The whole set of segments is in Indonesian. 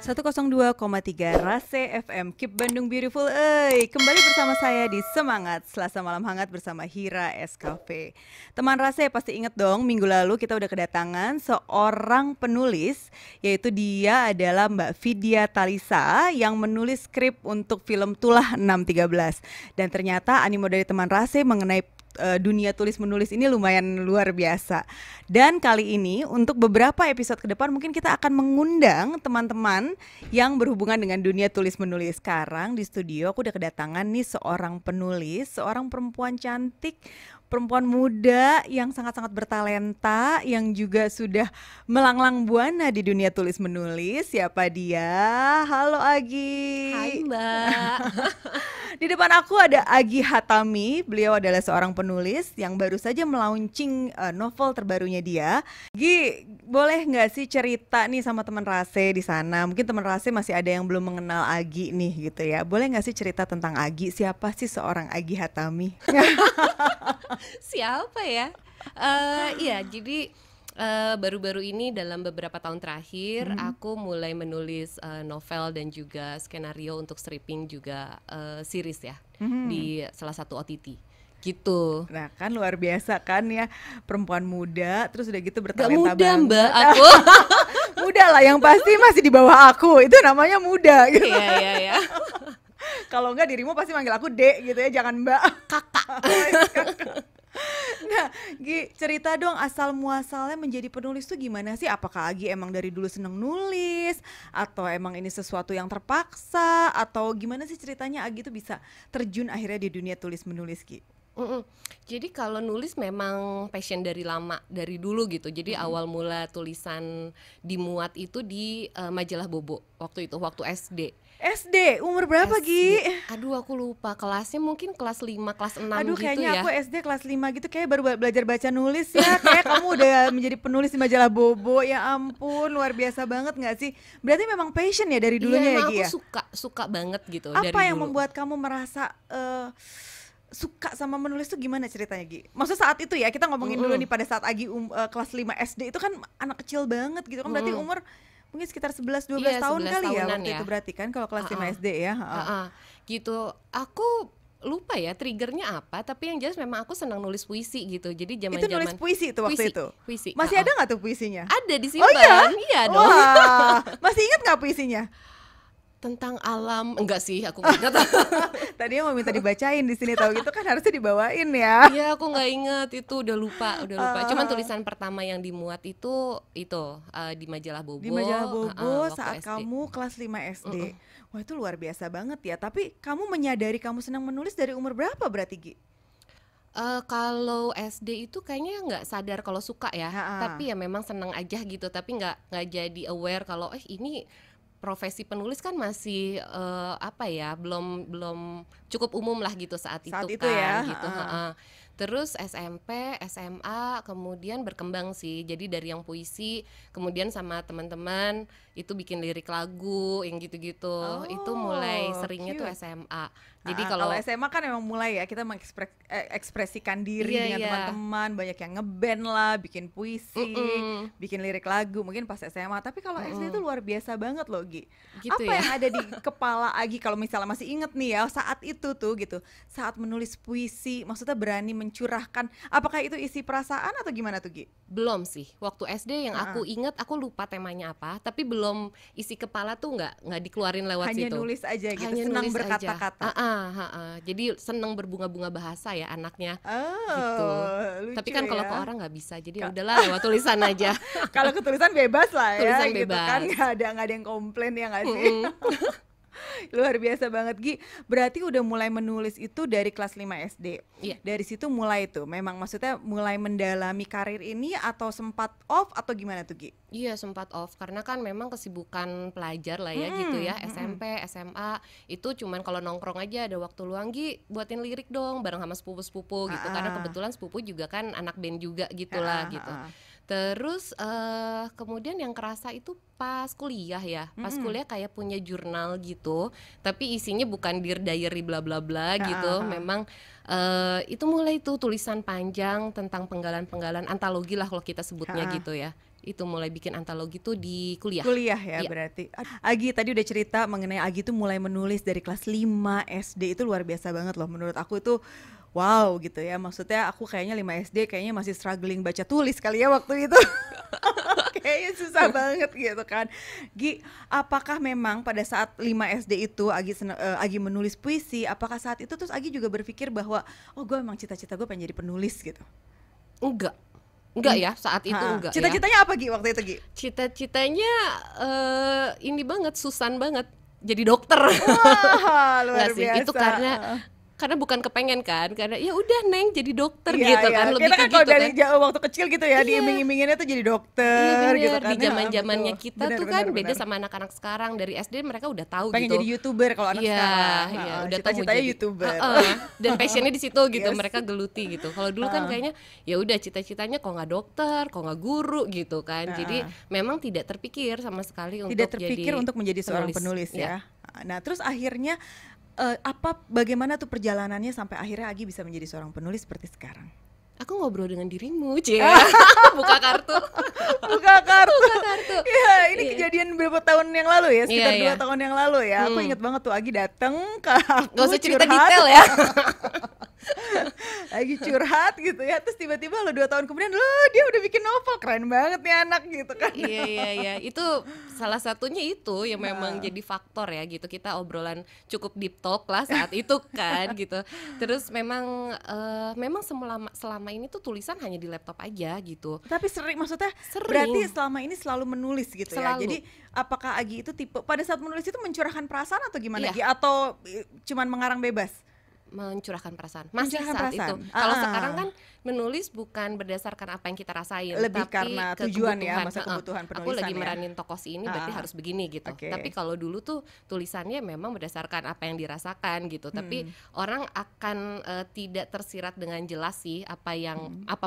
102,3 Rase FM Keep Bandung Beautiful. Kembali bersama saya di Semangat Selasa Malam Hangat bersama Hira SKP. Teman Rase pasti inget dong, minggu lalu kita udah kedatangan seorang penulis, yaitu dia adalah Mbak Vidya Talisa yang menulis skrip untuk film Tulah 613. Dan ternyata animo dari teman Rase mengenai dunia tulis menulis ini lumayan luar biasa. Dan kali ini untuk beberapa episode ke depan mungkin kita akan mengundang teman-teman yang berhubungan dengan dunia tulis menulis. Sekarang di studio aku udah kedatangan nih seorang penulis, seorang perempuan cantik, perempuan muda yang sangat-sangat bertalenta, yang juga sudah melanglang buana di dunia tulis menulis. Siapa dia? Halo Agi. Hai Mbak. Di depan aku ada Agi Hatami. Beliau adalah seorang penulis yang baru saja melaunching novel terbarunya dia. Gi, boleh nggak sih cerita nih sama teman Rase di sana? Mungkin teman Rase masih ada yang belum mengenal Agi nih gitu ya. Boleh nggak sih cerita tentang Agi? Siapa sih seorang Agi Hatami? Siapa ya? Iya, jadi baru-baru ini dalam beberapa tahun terakhir aku mulai menulis novel dan juga skenario untuk stripping juga series ya di salah satu OTT gitu. Nah kan luar biasa kan ya, perempuan muda terus udah gitu Gak bertalenta muda banget. Mbak aku. Muda lah, yang pasti masih di bawah aku, itu namanya muda gitu. Iya. Kalau enggak dirimu pasti manggil aku Dek gitu ya, jangan Mbak. Kakak. Nah, Gi, cerita dong asal muasalnya menjadi penulis tuh gimana sih? Apakah Agi emang dari dulu seneng nulis? Atau emang ini sesuatu yang terpaksa? Atau gimana sih ceritanya Agi tuh bisa terjun akhirnya di dunia tulis menulis, Gi? Jadi kalau nulis memang passion dari lama, dari dulu gitu. Jadi awal mula tulisan dimuat itu di majalah Bobo waktu SD. SD, umur berapa SD. Gi? Aduh aku lupa, kelasnya mungkin kelas 5, kelas 6 Aduh gitu kayaknya ya. aku SD kelas 5 gitu, kayak baru belajar baca nulis ya. Kayak kamu udah menjadi penulis di majalah Bobo. Ya ampun, luar biasa banget gak sih? Berarti memang passion ya dari dulunya ya Emang Gi ya? aku suka banget gitu Apa dari yang dulu. membuat kamu merasa suka sama menulis tuh gimana ceritanya Gi? Maksudnya saat itu ya, kita ngomongin dulu nih pada saat Agi kelas 5 SD itu kan anak kecil banget gitu kan, berarti umur mungkin sekitar 11-12 Iya, tahun 11 kali ya tahunan waktu ya. itu berarti kan kalau kelas 5 SD ya. Gitu. Aku lupa ya triggernya apa, tapi yang jelas memang aku senang nulis puisi gitu. Jadi Itu nulis puisi itu waktu itu? Puisi. Masih ada gak tuh puisinya? Ada disimpan. Oh iya? Iya dong. Wah, masih ingat gak puisinya? Tentang alam, enggak sih, aku nggak ingat. Tadinya mau minta dibacain di sini, tahu gitu kan harusnya dibawain ya. Iya, aku nggak inget, itu udah lupa. Cuman tulisan pertama yang dimuat itu di majalah Bobo. Di majalah Bobo waktu saat SD. kamu kelas 5 SD. Wah itu luar biasa banget ya. Tapi kamu menyadari kamu senang menulis dari umur berapa berarti Gi? Kalau SD itu kayaknya nggak sadar kalau suka ya, Ha-ha. tapi ya memang senang aja gitu. Tapi nggak jadi aware kalau ini profesi penulis kan masih belum cukup umum lah gitu saat itu Saat itu kan ya, gitu. Terus SMP, SMA kemudian berkembang sih. Jadi dari yang puisi, kemudian sama teman-teman itu bikin lirik lagu yang gitu-gitu. Itu mulai seringnya tuh cute. SMA. Jadi Kalau SMA kan emang mulai ya kita mengekspresikan diri dengan teman-teman, banyak yang ngeband lah, bikin puisi, bikin lirik lagu mungkin pas SMA. Tapi kalau SD itu luar biasa banget loh Gi. Gitu Apa ya. yang ada di kepala Agi kalau misalnya masih inget nih ya saat itu tuh gitu, saat menulis puisi, maksudnya berani mencurahkan, apakah itu isi perasaan atau gimana tuh Gi? Belum sih. Waktu SD yang aku ingat, aku lupa temanya apa, tapi belum isi kepala tuh nggak dikeluarin lewat Hanya situ. nulis aja gitu, Hanya senang nulis berkata-kata. Jadi seneng berbunga-bunga bahasa ya anaknya. Oh, Gitu. lucu Tapi kan kalau ya. ke orang nggak bisa, jadi ya udahlah lewat tulisan aja. Kalau ketulisan bebas lah ya, Tulisan gitu bebas. kan, nggak ada yang komplain ya nggak sih? Luar biasa banget Gi. Berarti udah mulai menulis itu dari kelas 5 SD. Iya. Dari situ mulai tuh, memang maksudnya mulai mendalami karir ini atau sempat off atau gimana tuh Gi? Iya sempat off karena kan memang kesibukan pelajar lah ya gitu ya. SMP, SMA itu cuman kalau nongkrong aja ada waktu luang, Gi buatin lirik dong bareng sama sepupu-sepupu gitu. Karena kebetulan sepupu juga kan anak band juga gitulah gitu. Terus kemudian yang kerasa itu pas kuliah ya. Pas kuliah kayak punya jurnal gitu, tapi isinya bukan dear diary bla bla bla gitu. Memang itu mulai tuh tulisan panjang tentang penggalan-penggalan, antologi lah kalau kita sebutnya gitu ya. itu mulai bikin antologi tuh di kuliah. Kuliah ya Iya. berarti. Agi tadi udah cerita mengenai Agi tuh mulai menulis dari kelas 5 SD, itu luar biasa banget loh menurut aku itu. Wow gitu ya, maksudnya aku kayaknya 5 SD kayaknya masih struggling baca tulis kali ya waktu itu. Kayaknya susah banget gitu kan. Gi, apakah memang pada saat 5 SD itu Agi menulis puisi, apakah saat itu terus Agi juga berpikir bahwa oh gue emang cita-cita gue pengen jadi penulis gitu? Enggak ya, saat itu enggak ya. Cita-citanya apa Gi waktu itu Gi? Cita-citanya ini banget, Susan banget, jadi dokter. Wah, luar Nggak sih, biasa. itu karena bukan kepengen kan, karena ya udah Neng jadi dokter Iya, gitu iya. kan, lebih Kita ke kan kalau gitu dari kan. jauh waktu kecil gitu ya, Iya. diiming-iminginnya tuh jadi Iya dokter bener, gitu kan. di Ya, zaman-zamannya betul. kita Benar, tuh benar, kan beda benar. sama anak-anak sekarang, dari SD mereka udah tahu Pengen gitu. jadi YouTuber kalau anak Iya, sekarang. iya, Heeh, udah tahu mau cita-citanya jadi YouTuber. dan passionnya di situ gitu, Yes. mereka geluti gitu. Kalau dulu kan kayaknya ya udah cita-citanya kok nggak dokter, kok nggak guru gitu kan. Jadi memang tidak terpikir sama sekali untuk Tidak terpikir jadi untuk menjadi seorang penulis Iya. ya. Nah, terus akhirnya bagaimana tuh perjalanannya sampai akhirnya Agi bisa menjadi seorang penulis seperti sekarang? Aku ngobrol dengan dirimu, Cie. Buka kartu. Buka kartu. Buka kartu. Iya, ini Iya. kejadian beberapa tahun yang lalu ya, sekitar Iya, 2 iya. tahun yang lalu ya. Aku inget banget tuh Agi dateng ke aku Gak usah cerita curhat. detail ya. Lagi curhat gitu ya, terus tiba-tiba lo 2 tahun kemudian lo dia udah bikin novel, keren banget nih anak gitu kan. Iya iya iya, itu salah satunya itu yang memang jadi faktor ya gitu. Kita obrolan cukup deep talk lah saat itu kan gitu. Terus memang selama ini tuh tulisan hanya di laptop aja gitu. Tapi maksudnya Sering. berarti selama ini selalu menulis gitu ya. Selalu. Jadi apakah Agi itu tipe pada saat menulis itu mencurahkan perasaan atau gimana Iya. Gi? Atau cuman mengarang bebas? Mencurahkan perasaan masih Mencurahkan saat perasaan. itu. Kalau Ah. sekarang kan menulis bukan berdasarkan apa yang kita rasain, Lebih tapi karena ke tujuan ya, kebutuhan. masa kebutuhan Aku penulisan lagi ya. meranin tokoh si ini berarti harus begini gitu. Oke. Tapi kalau dulu tuh tulisannya memang berdasarkan apa yang dirasakan gitu. Tapi orang akan tidak tersirat dengan jelas sih apa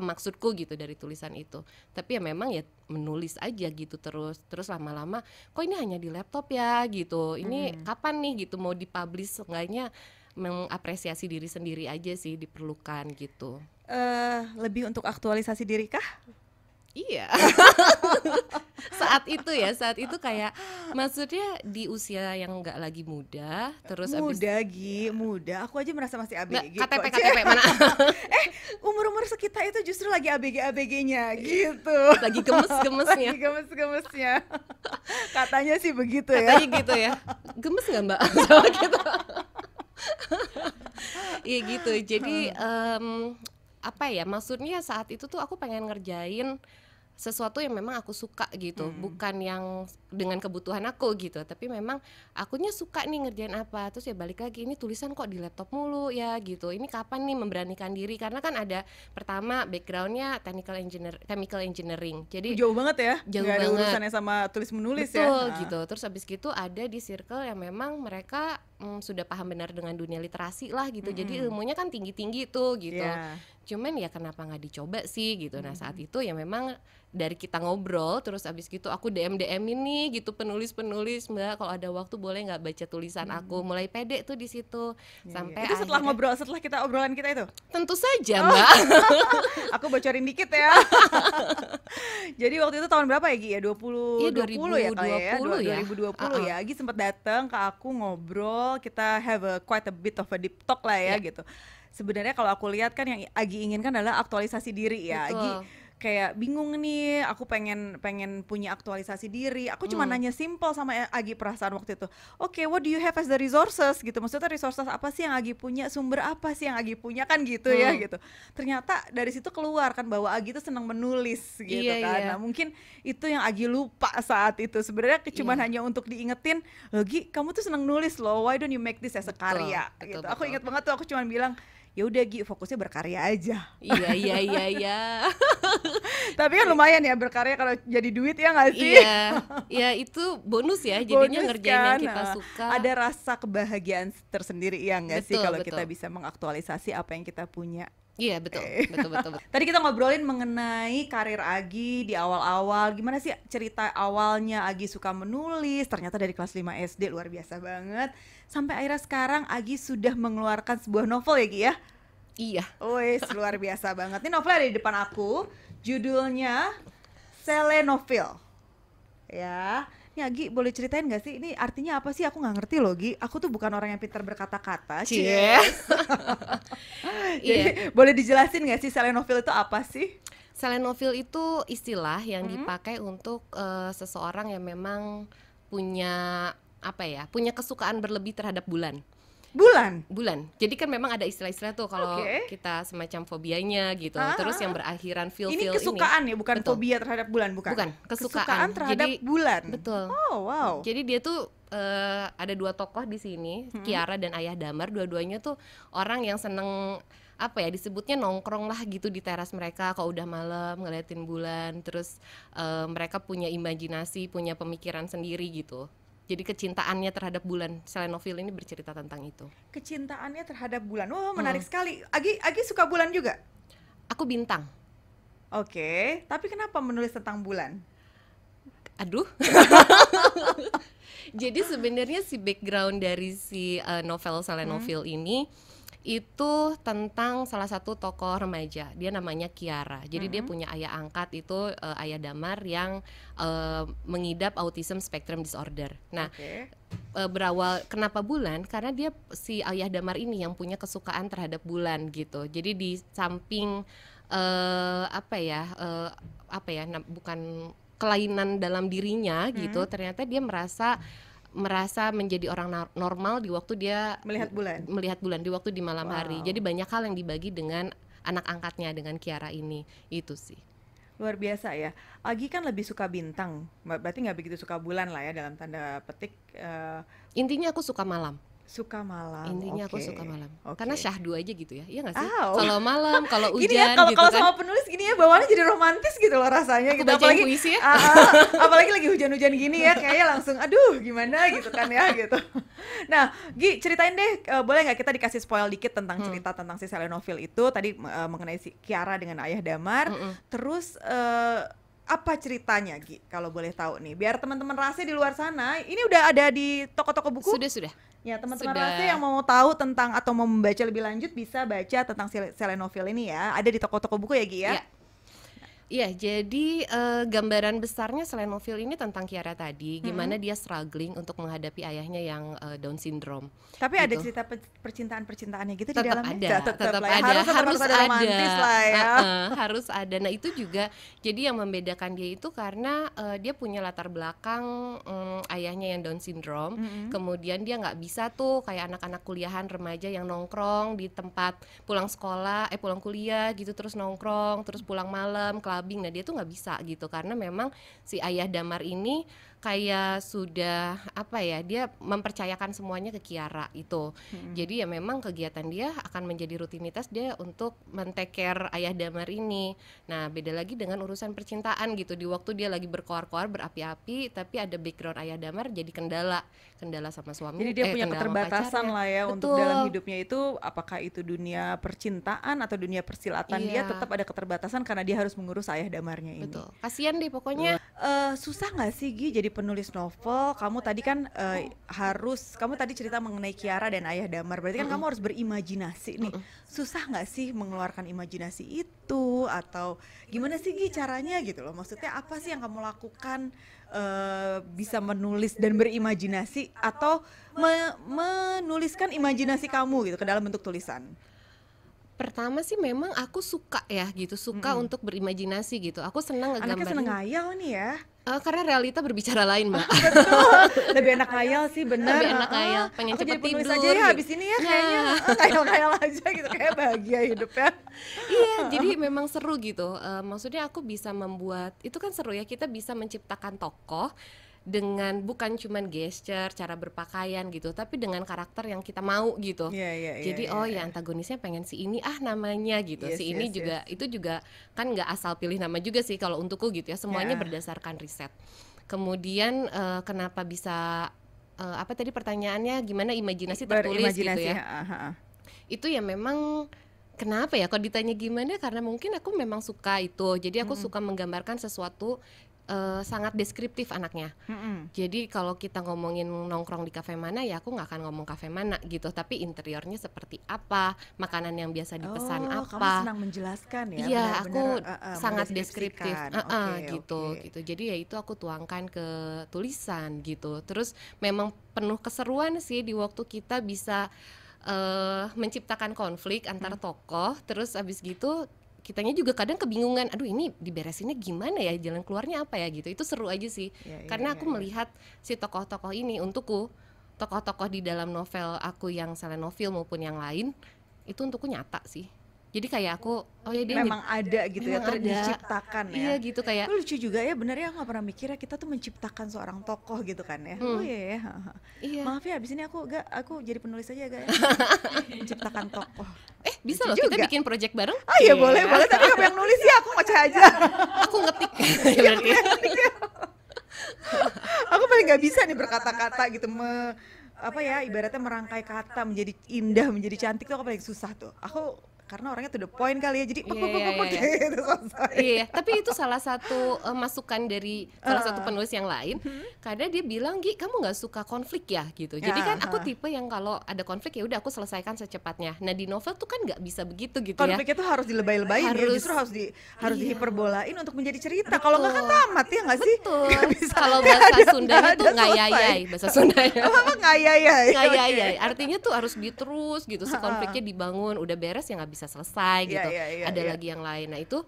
maksudku gitu dari tulisan itu. Tapi ya memang ya menulis aja gitu terus lama-lama kok ini hanya di laptop ya gitu. Ini kapan nih gitu mau dipublish, enggaknya mengapresiasi diri sendiri aja sih diperlukan gitu. Lebih untuk aktualisasi diri kah? Iya. saat itu kayak maksudnya di usia yang nggak lagi muda, terus Muda Gi, muda. Aku aja merasa masih ABG. KTP mana? Umur-umur sekitar itu justru lagi ABG-ABG-nya gitu. Lagi gemes-gemesnya. Lagi gemes-gemesnya. Katanya sih begitu ya. Katanya gitu ya. Gemes nggak Mbak? Sama gitu. Iya gitu. Jadi apa ya? Maksudnya saat itu tuh aku pengen ngerjain sesuatu yang memang aku suka gitu, bukan yang dengan kebutuhan aku gitu, tapi memang akunya suka nih ngerjain apa. Terus ya balik lagi, ini tulisan kok di laptop mulu ya gitu, ini kapan nih memberanikan diri, karena kan ada pertama backgroundnya chemical engineering, jadi Jauh banget ya. Jauh Nggak ada banget. urusannya sama tulis menulis ya. betul gitu. Terus abis gitu ada di circle yang memang mereka sudah paham benar dengan dunia literasi lah gitu, jadi ilmunya kan tinggi-tinggi tuh gitu. Iya. Cuman ya kenapa nggak dicoba sih gitu. Nah saat itu ya memang dari kita ngobrol, terus abis gitu aku DM ini gitu penulis Mbak, kalau ada waktu boleh nggak baca tulisan aku. Mulai pede tuh di situ. Sampai Itu setelah akhirnya- ngobrol, setelah kita obrolan kita itu. tentu saja Mbak. Aku bocorin dikit ya. Jadi waktu itu tahun berapa ya Gi ya? 2020 Iya, ya kali ya. 2020 ya. 2020 ya. Gi sempat datang ke aku ngobrol, kita have quite a bit of a deep talk lah ya gitu. Sebenarnya kalau aku lihat kan yang Agi inginkan adalah aktualisasi diri ya. Betul. Agi kayak bingung nih, aku pengen punya aktualisasi diri. Aku cuma nanya simple sama Agi perasaan waktu itu. Oke, what do you have as the resources gitu. Maksudnya resources apa sih yang Agi punya, sumber apa sih yang Agi punya kan gitu ya gitu. Ternyata dari situ keluar kan bahwa Agi tuh senang menulis gitu Iya, kan. iya. Nah, mungkin itu yang Agi lupa saat itu. Sebenarnya cuma hanya untuk diingetin, "Loh Gi, kamu tuh senang nulis loh. Why don't you make this as a karya?" betul, gitu. Aku betul. ingat banget tuh, aku cuma bilang, "Ya udah Gi, fokusnya berkarya aja." Iya. Tapi kan lumayan ya berkarya kalau jadi duit ya nggak sih? Iya, ya itu bonus ya. Jadinya Bonus ngerjain yang kan? kita Nah, suka. ada rasa kebahagiaan tersendiri ya nggak sih Betul, kalau betul. kita bisa mengaktualisasi apa yang kita punya. Iya betul, betul. Tadi kita ngobrolin mengenai karir Agi di awal-awal. Gimana sih cerita awalnya Agi suka menulis? Ternyata dari kelas 5 SD, luar biasa banget. Sampai akhirnya sekarang Agi sudah mengeluarkan sebuah novel ya Gi ya? Iya. Wes, luar biasa banget. Ini novelnya ada di depan aku. Judulnya Selenophile. Ya, ini Agi boleh ceritain nggak sih ini artinya apa sih? Aku nggak ngerti loh, Gi. Aku tuh bukan orang yang pintar berkata-kata. Cie. Jadi boleh dijelasin nggak sih selenophile itu apa sih? Selenophile itu istilah yang dipakai untuk seseorang yang memang punya punya kesukaan berlebih terhadap bulan. Bulan. Jadi kan memang ada istilah-istilah tuh kalau kita semacam fobianya gitu. Terus yang berakhiran feel ini kesukaan ya, bukan Betul. fobia terhadap bulan, bukan? Bukan, kesukaan terhadap bulan. Betul. Oh, wow. Jadi dia tuh ada dua tokoh di sini, Kiara dan Ayah Damar. Dua-duanya tuh orang yang seneng disebutnya nongkrong lah gitu di teras mereka kalau udah malam ngeliatin bulan. Terus mereka punya imajinasi, punya pemikiran sendiri gitu. Jadi kecintaannya terhadap bulan, Selenophile ini bercerita tentang itu. Kecintaannya terhadap bulan, wah menarik sekali. Agi suka bulan juga? Aku bintang. Oke, tapi kenapa menulis tentang bulan? Aduh. Jadi sebenarnya si background dari si novel Selenophile ini itu tentang salah satu tokoh remaja, dia namanya Kiara. Jadi dia punya ayah angkat itu Ayah Damar yang mengidap autism spectrum disorder. Nah, berawal kenapa bulan? Karena dia si Ayah Damar ini yang punya kesukaan terhadap bulan gitu. Jadi di samping bukan kelainan dalam dirinya gitu, ternyata dia merasa menjadi orang normal di waktu dia melihat bulan di waktu di malam hari. Jadi banyak hal yang dibagi dengan anak angkatnya, dengan Kiara ini. Itu sih luar biasa ya. Agi kan lebih suka bintang, berarti nggak begitu suka bulan lah ya, dalam tanda petik. Intinya aku suka malam. Intinya aku suka malam. Karena syahdu aja gitu ya. Iya enggak sih? Oh. Kalau malam, kalau hujan gini ya, gitu kalau kan. sama penulis gini ya bawaannya jadi romantis gitu loh rasanya Aku gitu. Apalagi puisi ya. Apalagi lagi hujan-hujan gini ya, kayaknya langsung aduh gimana gitu kan ya gitu. Nah, Gi, ceritain deh, boleh nggak kita dikasih spoil dikit tentang cerita tentang si Selenophile itu tadi, mengenai si Kiara dengan Ayah Damar. Terus apa ceritanya, Gi, kalau boleh tahu nih, biar teman-teman Rase di luar sana, ini udah ada di toko-toko buku? Sudah. Ya, teman-teman Rase yang mau tahu tentang atau mau membaca lebih lanjut bisa baca tentang Selenophile ini ya. Ada di toko-toko buku ya, Gi ya? Iya, jadi gambaran besarnya Selenophile ini tentang Kiara tadi, gimana dia struggling untuk menghadapi ayahnya yang Down syndrome. Tapi gitu. ada cerita percintaannya gitu tetap di dalamnya? Tetap lah. ada. Harus ada romantis lah ya. Harus ada. Nah itu juga jadi yang membedakan dia itu karena dia punya latar belakang ayahnya yang Down syndrome. Kemudian dia nggak bisa tuh kayak anak-anak kuliahan remaja yang nongkrong di tempat pulang kuliah gitu, terus nongkrong, terus pulang malam clubbing. Nah dia tuh nggak bisa gitu karena memang si Ayah Damar ini kayak sudah dia mempercayakan semuanya ke Kiara itu. Jadi ya memang kegiatan dia akan menjadi rutinitas dia untuk men-take care Ayah Damar ini. Nah beda lagi dengan urusan percintaan gitu, di waktu dia lagi berkoar-koar berapi-api tapi ada background Ayah Damar jadi kendala sama suami. Jadi dia punya keterbatasan lah ya. Betul. Untuk dalam hidupnya itu, apakah itu dunia percintaan atau dunia persilatan, dia tetap ada keterbatasan karena dia harus mengurus Ayah Damarnya ini. Betul. Kasian deh pokoknya. Susah nggak sih, Gi, jadi penulis novel? Kamu tadi kan kamu tadi cerita mengenai Kiara dan Ayah Damar, berarti kan kamu harus berimajinasi nih. Susah nggak sih mengeluarkan imajinasi itu, atau gimana sih, Gi, caranya gitu loh? Maksudnya apa sih yang kamu lakukan bisa menulis dan berimajinasi, atau menuliskan imajinasi kamu gitu ke dalam bentuk tulisan? Pertama sih memang aku suka untuk berimajinasi gitu. Aku senang ngegambarin. Anaknya seneng ngayal nih ya. Karena realita berbicara lain, Mbak. Betul. Lebih enak ngayal sih, benar. Lebih enak ngayal, pengen cepet jadi penulis tidur aja ya gitu. habis ini ya, kayaknya ngayal-ngayal aja gitu, kayak bahagia hidup ya. Iya, jadi memang seru gitu. Maksudnya aku bisa membuat, itu kan seru ya, kita bisa menciptakan tokoh dengan bukan cuman gesture, cara berpakaian gitu, tapi dengan karakter yang kita mau gitu. Jadi ya antagonisnya pengen si ini namanya gitu. Si ini juga itu juga kan nggak asal pilih nama juga sih kalau untukku gitu ya. Semuanya berdasarkan riset. Kemudian kenapa bisa tadi pertanyaannya gimana imajinasi tertulis gitu ya. Itu ya memang kenapa ya kalau ditanya gimana, karena mungkin aku memang suka itu. Jadi aku suka menggambarkan sesuatu sangat deskriptif anaknya. Jadi kalau kita ngomongin nongkrong di kafe mana, ya aku nggak akan ngomong kafe mana gitu, tapi interiornya seperti apa, makanan yang biasa dipesan Kamu apa. senang menjelaskan ya, Iya, benar-benar aku sangat deskriptif, mendeskripsikan. Oke, gitu, oke. gitu. Jadi ya itu aku tuangkan ke tulisan gitu. Terus memang penuh keseruan sih di waktu kita bisa menciptakan konflik antar tokoh. Terus abis gitu kitanya juga kadang kebingungan, aduh ini diberesinnya gimana ya, jalan keluarnya apa ya gitu. Itu seru aja sih, Iya, iya, karena iya, aku iya. melihat si tokoh-tokoh ini, untukku tokoh-tokoh di dalam novel aku yang selenovel maupun yang lain itu untukku nyata sih. Jadi kayak aku, oh ya dia Memang ada gitu ya, memang ada. diciptakan ya. Iya gitu kayak Itu lucu juga ya, bener ya, aku gak pernah mikir ya kita tuh menciptakan seorang tokoh gitu kan ya. Oh iya ya. iya. Maaf ya, abis ini aku jadi penulis aja gak ya. Menciptakan tokoh. Bisa Lucu loh kita juga. bikin project bareng. Oh iya boleh, boleh, tapi kamu yang nulis ya, aku ngoceh aja. Aku ngetik berarti. Aku paling nggak bisa nih berkata-kata gitu, apa ya, ibaratnya merangkai kata menjadi indah, menjadi cantik tuh aku paling susah tuh. Aku karena orangnya to the point kali ya, jadi Iya. gitu selesai. Iya, tapi itu salah satu masukan dari salah satu penulis yang lain. Karena dia bilang, Gi, kamu nggak suka konflik ya gitu. Jadi kan aku tipe yang kalau ada konflik ya udah aku selesaikan secepatnya. Nah di novel tuh kan nggak bisa begitu gitu ya. Konfliknya tuh harus dilebay-lebayin ya, justru harus Iya. dihiperbolain untuk menjadi cerita. Kalau nggak kan tamat ya nggak sih? Betul. Nggak bisa. Kalau Nggak bahasa ada- Sundanya nggak tuh ada selesai. ngayayai, bahasa Sundanya. Apa ngayayai? Ngayayai, artinya tuh harus diterus gitu, si konfliknya dibangun, udah beres ya nggak bisa selesai gitu. Iya, Ada iya. lagi yang lain. Nah itu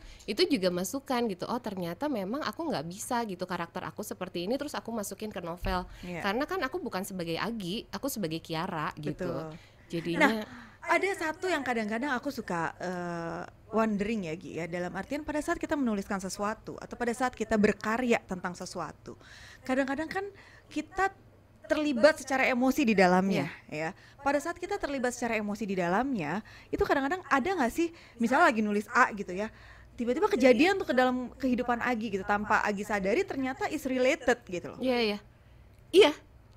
juga masukan gitu. Oh ternyata memang aku nggak bisa gitu, karakter aku seperti ini terus aku masukin ke novel. Iya. Karena kan aku bukan sebagai Agi, aku sebagai Kiara gitu. Betul. Jadinya Nah, ada satu yang kadang-kadang aku suka wondering ya Gi ya, dalam artian pada saat kita menuliskan sesuatu atau pada saat kita berkarya tentang sesuatu, kadang-kadang kan kita terlibat secara emosi di dalamnya ya. Pada saat kita terlibat secara emosi di dalamnya, itu kadang-kadang ada nggak sih, misalnya lagi nulis A gitu ya, tiba-tiba kejadian tuh ke dalam kehidupan Agi gitu, tanpa Agi sadari ternyata is related gitu loh. Iya,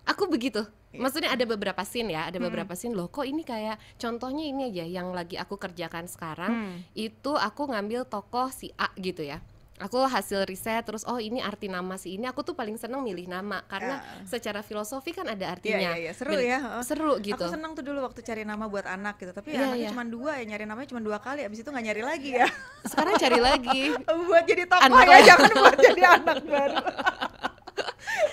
aku begitu. Maksudnya ada beberapa scene ya, ada beberapa scene loh. Kok ini kayak contohnya ini aja yang lagi aku kerjakan sekarang, itu aku ngambil tokoh si A gitu ya. Aku hasil riset terus oh ini arti nama si ini, aku tuh paling seneng milih nama karena secara filosofi kan ada artinya. Iya, seru ya. Seru gitu. Aku seneng tuh dulu waktu cari nama buat anak gitu, tapi Iya, anaknya iya. cuma 2 ya, nyari namanya cuma 2 kali, abis itu nggak nyari lagi ya. Sekarang cari lagi. Buat jadi tokoh Anak ya, lah. jangan buat jadi anak baru.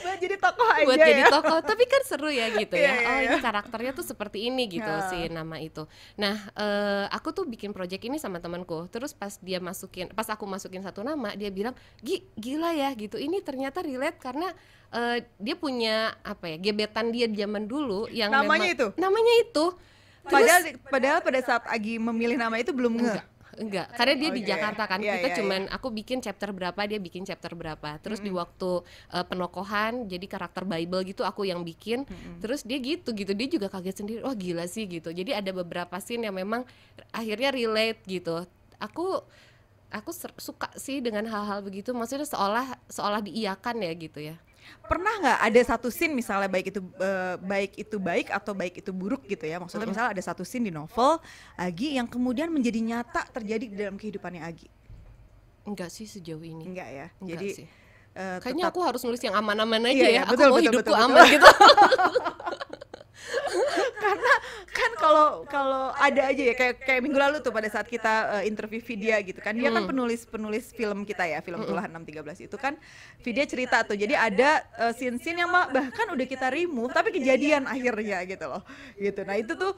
Buat jadi tokoh aja Buat ya. jadi tokoh, tapi kan seru ya gitu Iya, ya. iya, Oh iya. ini karakternya tuh seperti ini gitu si nama itu. Nah aku tuh bikin project ini sama temanku. Terus pas aku masukin satu nama, dia bilang, gila ya gitu. Ini ternyata relate karena dia punya apa ya, gebetan dia di zaman dulu yang Namanya memang, itu? namanya itu. Padahal pada saat Agi memilih nama itu belum Enggak, karena dia di Oke. Jakarta kan. Iya, Kita iya, cuman aku bikin chapter berapa, dia bikin chapter berapa. Terus di waktu penokohan jadi karakter Bible gitu aku yang bikin. Terus dia gitu, dia juga kaget sendiri. Oh gila sih gitu. Jadi ada beberapa scene yang memang akhirnya relate gitu. Aku suka sih dengan hal-hal begitu. Maksudnya seolah diiyakan ya gitu ya. Pernah nggak ada satu scene misalnya baik itu baik atau baik itu buruk gitu ya, maksudnya misalnya ada satu scene di novel Agi yang kemudian menjadi nyata terjadi di dalam kehidupannya Agi? Enggak sih sejauh ini. Enggak ya, Enggak jadi sih. Kayaknya tetap aku harus nulis yang aman-aman aja Iya, ya. iya, Aku betul, mau betul, hidupku betul, aman gitu. karena kan kalau ada aja ya kayak minggu lalu tuh pada saat kita interview Vidya gitu kan, dia kan penulis film kita ya, film Tulah 613 itu kan Vidya cerita tuh, jadi ada scene-scene yang bahkan udah kita remove tapi kejadian akhirnya gitu loh gitu. Nah itu tuh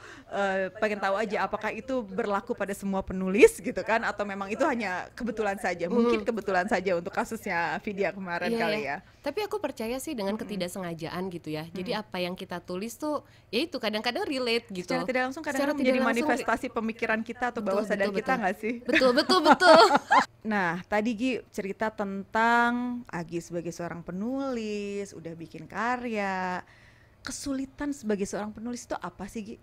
pengen tahu aja apakah itu berlaku pada semua penulis gitu kan, atau memang itu hanya kebetulan saja, mungkin kebetulan saja untuk kasusnya Vidya kemarin Iya, kali iya. ya. Tapi aku percaya sih dengan ketidaksengajaan gitu ya. Jadi apa yang kita tulis tuh ya itu kadang-kadang relate gitu. Secara tidak langsung Secara kadang-kadang tidak menjadi langsung manifestasi pemikiran kita atau bawah sadar kita nggak sih? Betul. Nah, tadi Gi cerita tentang Agi sebagai seorang penulis, udah bikin karya. Kesulitan sebagai seorang penulis itu apa sih, Gi?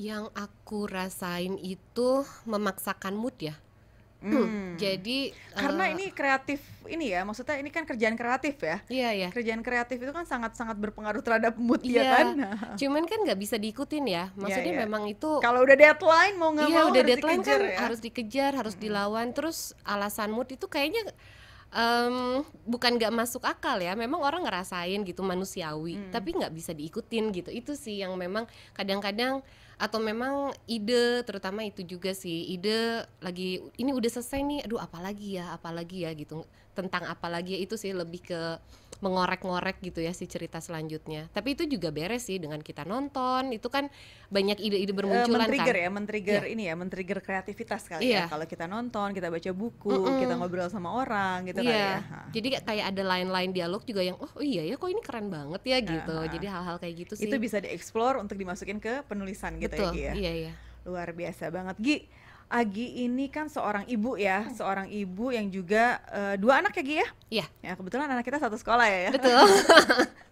Yang aku rasain itu memaksakan mood ya. Jadi Karena ini kreatif ini ya, maksudnya ini kan kerjaan kreatif ya. iya. Kerjaan kreatif itu kan sangat-sangat berpengaruh terhadap mood Iya, ya kan. cuman kan nggak bisa diikutin ya. Maksudnya iya. memang itu Kalau udah deadline mau nggak iya mau udah harus deadline dikejar kan ya. harus dikejar, harus dilawan. Terus alasan mood itu kayaknya Bukan nggak masuk akal ya, memang orang ngerasain gitu manusiawi, tapi nggak bisa diikutin gitu. Itu sih yang memang kadang-kadang, atau memang ide, terutama itu juga sih, ide lagi ini udah selesai nih, aduh apalagi ya gitu, tentang apalagi ya, itu sih lebih ke mengorek-ngorek gitu ya si cerita selanjutnya. Tapi itu juga beres sih dengan kita nonton, itu kan banyak ide-ide bermunculan Men-trigger kan. ya, men-trigger Iya. ini ya, men-trigger kreativitas kali ya. Iya. Kalau kita nonton, kita baca buku, kita ngobrol sama orang gitu kali ya. Iya, jadi kayak ada line-line dialog juga yang oh iya ya, kok ini keren banget ya gitu. Jadi hal-hal kayak gitu sih. Itu bisa dieksplor untuk dimasukin ke penulisan gitu ya Betul, Gi ya. iya. Luar biasa banget Gi. Agi ini kan seorang ibu ya, seorang ibu yang juga 2 anak ya Gi ya? Iya, Ya kebetulan anak kita satu sekolah ya. betul.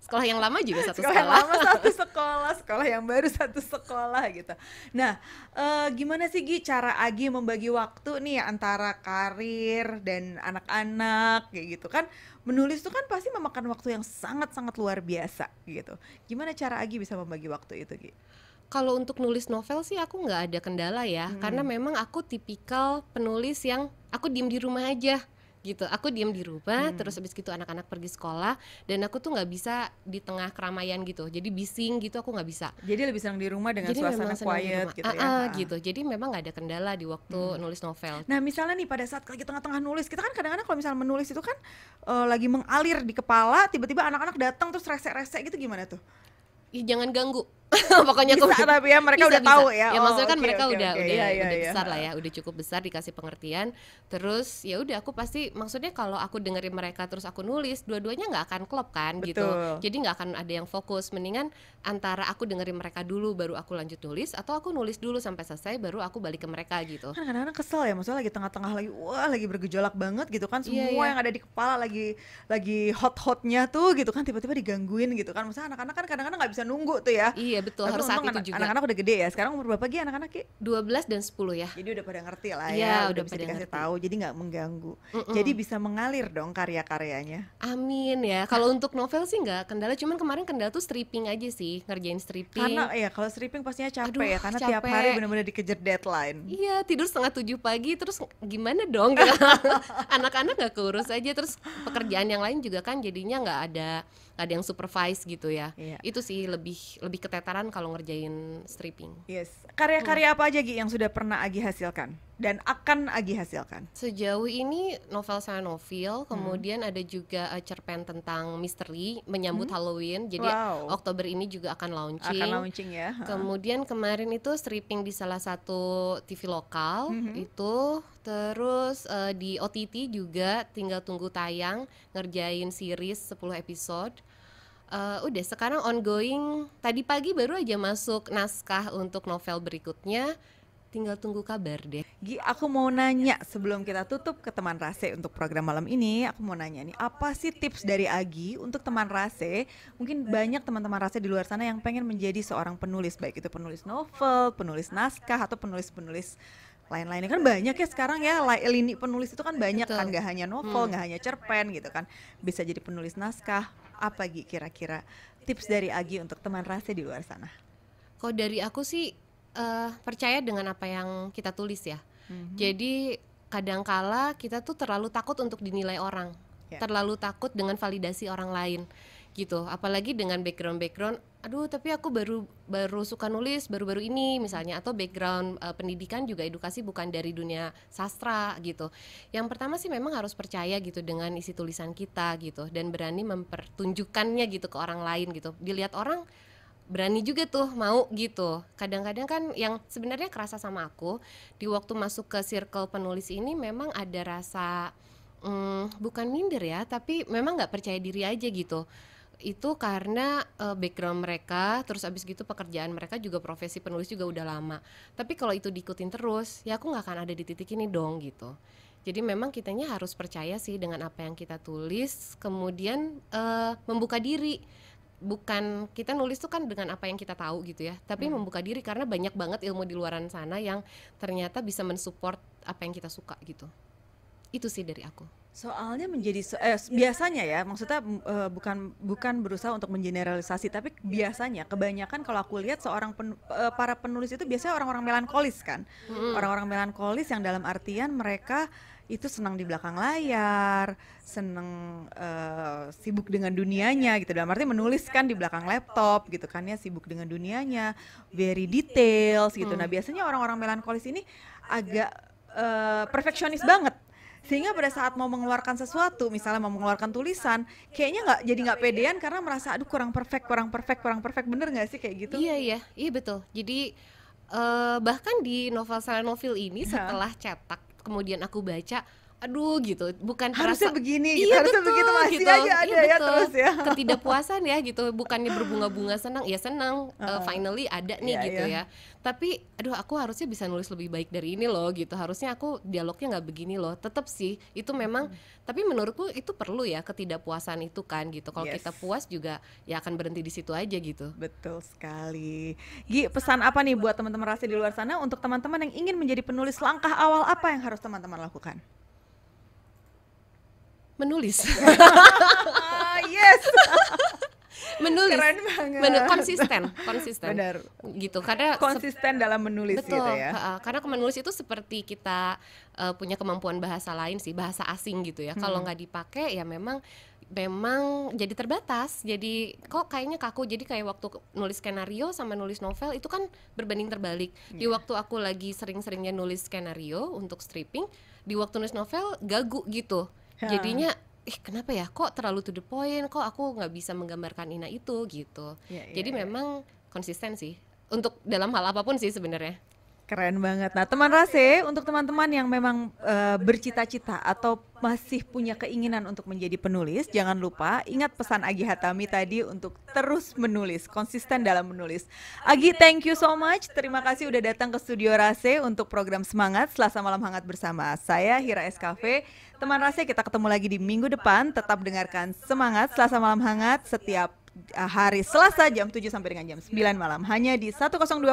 Sekolah yang lama juga satu Sekolah yang sekolah. lama satu sekolah, sekolah yang baru satu sekolah gitu. Nah, gimana sih Gi cara Agi membagi waktu nih antara karir dan anak-anak kayak gitu kan? Menulis tuh kan pasti memakan waktu yang sangat-sangat luar biasa gitu. Gimana cara Agi bisa membagi waktu itu Gi? Kalau untuk nulis novel sih aku nggak ada kendala ya, karena memang aku tipikal penulis yang aku diem di rumah aja gitu. Aku diem di rumah, terus habis gitu anak-anak pergi sekolah, dan aku tuh nggak bisa di tengah keramaian gitu. Jadi bising gitu aku nggak bisa. Jadi lebih senang di rumah dengan Jadi suasana memang senang di quiet rumah. gitu ya. Gitu. Jadi memang nggak ada kendala di waktu nulis novel. Nah misalnya nih pada saat lagi tengah-tengah nulis, kita kan kadang-kadang kalau misalnya menulis itu kan lagi mengalir di kepala, tiba-tiba anak-anak datang terus rese-rese gitu, gimana tuh? Ih, jangan ganggu. Pokoknya Bisa tapi ya mereka udah tahu ya. Ya Oh, maksudnya kan oke, mereka oke, udah oke. Iya, iya, iya. besar lah ya, udah cukup besar, dikasih pengertian. Terus ya udah aku pasti, maksudnya kalau aku dengerin mereka terus aku nulis, dua-duanya nggak akan klop kan gitu. Betul. Jadi nggak akan ada yang fokus. Mendingan antara aku dengerin mereka dulu baru aku lanjut nulis, atau aku nulis dulu sampai selesai baru aku balik ke mereka gitu. Kan kadang-kadang kesel ya, maksudnya lagi tengah-tengah lagi wah lagi bergejolak banget gitu kan, semua Iya. yang ada di kepala lagi hot-hotnya tuh gitu kan, tiba-tiba digangguin gitu kan. Maksudnya anak-anak kan kadang-kadang nggak bisa nunggu tuh ya. Iya betul, Tapi harus saat untung itu juga. anak-anak udah gede ya. Sekarang umur berapa Gi anak-anak Gi? 12 dan 10 ya. Jadi udah pada ngerti lah Iya, ya, udah bisa pada dikasih ngerti. tahu, jadi nggak mengganggu. Jadi bisa mengalir dong karya-karyanya. Amin ya. Kalau untuk novel sih nggak kendala, cuman kemarin kendala tuh stripping aja sih, ngerjain stripping. Karena ya kalau stripping pastinya capek Aduh, ya, karena tiap capek. hari benar-benar dikejar deadline. Iya, tidur 6:30 pagi, terus gimana dong? Gitu. Anak-anak nggak keurus aja, terus pekerjaan yang lain juga kan jadinya nggak ada yang supervise gitu ya. Iya. Itu sih lebih keteteran kalau ngerjain stripping. Yes. Karya-karya apa aja Gi yang sudah pernah Agi hasilkan dan akan Agi hasilkan? Sejauh ini novel saya novel, kemudian ada juga cerpen tentang misteri menyambut Halloween. Jadi Wow. Oktober ini juga akan launching. Akan launching ya. Kemudian kemarin itu stripping di salah satu TV lokal itu, terus di OTT juga tinggal tunggu tayang, ngerjain series 10 episode. Udah sekarang ongoing, tadi pagi baru aja masuk naskah untuk novel berikutnya, tinggal tunggu kabar deh. Gi, aku mau nanya sebelum kita tutup ke teman Rase untuk program malam ini, aku mau nanya nih, apa sih tips dari Agi untuk teman Rase? Mungkin banyak teman-teman Rase di luar sana yang pengen menjadi seorang penulis, baik itu penulis novel, penulis naskah, atau penulis-penulis lain-lainnya. Kan banyak ya sekarang ya, lini penulis itu kan banyak. Betul. Kan, gak hanya novel, gak hanya cerpen gitu kan, bisa jadi penulis naskah. Apa Gi kira-kira tips dari Agi untuk teman Rase di luar sana? Kalau dari aku sih percaya dengan apa yang kita tulis ya. Jadi kadangkala kita tuh terlalu takut untuk dinilai orang, Ya. terlalu takut dengan validasi orang lain gitu. Apalagi dengan background, aduh tapi aku baru suka nulis baru-baru ini misalnya, atau background pendidikan juga edukasi bukan dari dunia sastra gitu. Yang pertama sih memang harus percaya gitu dengan isi tulisan kita gitu, dan berani mempertunjukkannya gitu ke orang lain gitu. Dilihat orang, berani juga tuh mau gitu. Kadang-kadang kan yang sebenarnya kerasa sama aku di waktu masuk ke circle penulis ini, memang ada rasa bukan minder ya, tapi memang nggak percaya diri aja gitu. Itu karena background mereka, terus abis gitu pekerjaan mereka juga, profesi penulis juga udah lama. Tapi kalau itu diikutin terus, ya aku nggak akan ada di titik ini dong gitu. Jadi memang kitanya harus percaya sih dengan apa yang kita tulis, kemudian membuka diri. Bukan kita nulis tuh kan dengan apa yang kita tahu gitu ya, tapi membuka diri karena banyak banget ilmu di luaran sana yang ternyata bisa mensupport apa yang kita suka gitu. Itu sih dari aku. Soalnya biasanya ya, maksudnya bukan berusaha untuk mengeneralisasi, tapi biasanya kebanyakan kalau aku lihat para penulis itu biasanya orang-orang melankolis kan. Orang-orang melankolis yang dalam artian mereka itu senang di belakang layar, senang sibuk dengan dunianya gitu. Dalam arti menulis kan di belakang laptop gitu kan ya, sibuk dengan dunianya, very details gitu. Nah, biasanya orang-orang melankolis ini agak perfeksionis banget. Sehingga pada saat mau mengeluarkan sesuatu, misalnya mau mengeluarkan tulisan, kayaknya nggak pedean karena merasa aduh kurang perfect, bener nggak sih kayak gitu? Iya betul. Jadi bahkan di novel Silent Novel ini setelah cetak kemudian aku baca, aduh gitu, bukan Harusnya terasa begini gitu, harusnya begitu, masih gitu. aja ada Iya, ya betul. terus ya. Ketidakpuasan ya gitu, bukannya berbunga-bunga senang, ya senang finally ada nih Iya, gitu iya. ya. Tapi aduh aku harusnya bisa nulis lebih baik dari ini loh gitu. Harusnya aku dialognya nggak begini loh. Tetap sih itu memang, tapi menurutku itu perlu ya ketidakpuasan itu kan gitu. Kalau Yes. kita puas juga ya akan berhenti di situ aja gitu. Betul sekali. Gi, pesan apa nih buat teman-teman Rase di luar sana untuk teman-teman yang ingin menjadi penulis, langkah awal apa yang harus teman-teman lakukan? Menulis. Yes. Menulis. Keren banget. Konsisten Benar. gitu. Karena Konsisten dalam menulis betul, gitu ya. karena menulis itu seperti kita punya kemampuan bahasa lain sih, bahasa asing gitu ya. Kalau nggak dipakai ya memang jadi terbatas. Jadi kok kayaknya kaku. Jadi kayak waktu nulis skenario sama nulis novel itu kan berbanding terbalik. Di waktu aku lagi sering-seringnya nulis skenario untuk stripping, di waktu nulis novel gagu gitu. Jadinya kenapa ya, kok terlalu to the point, kok aku nggak bisa menggambarkan Ina itu gitu. Jadi memang konsisten sih untuk dalam hal apapun sih sebenarnya. Keren banget. Nah, teman Rase, untuk teman-teman yang memang bercita-cita atau masih punya keinginan untuk menjadi penulis, jangan lupa ingat pesan Agi Hatami tadi untuk terus menulis, konsisten dalam menulis. Agi, thank you so much. Terima kasih udah datang ke studio Rase untuk program Semangat Selasa Malam Hangat bersama saya Hira SKV. Teman Rase, kita ketemu lagi di minggu depan. Tetap dengarkan Semangat Selasa Malam Hangat setiap hari Selasa jam 7 sampai dengan jam 9 malam hanya di 102,3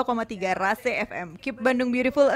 Rase FM. Keep Bandung beautiful,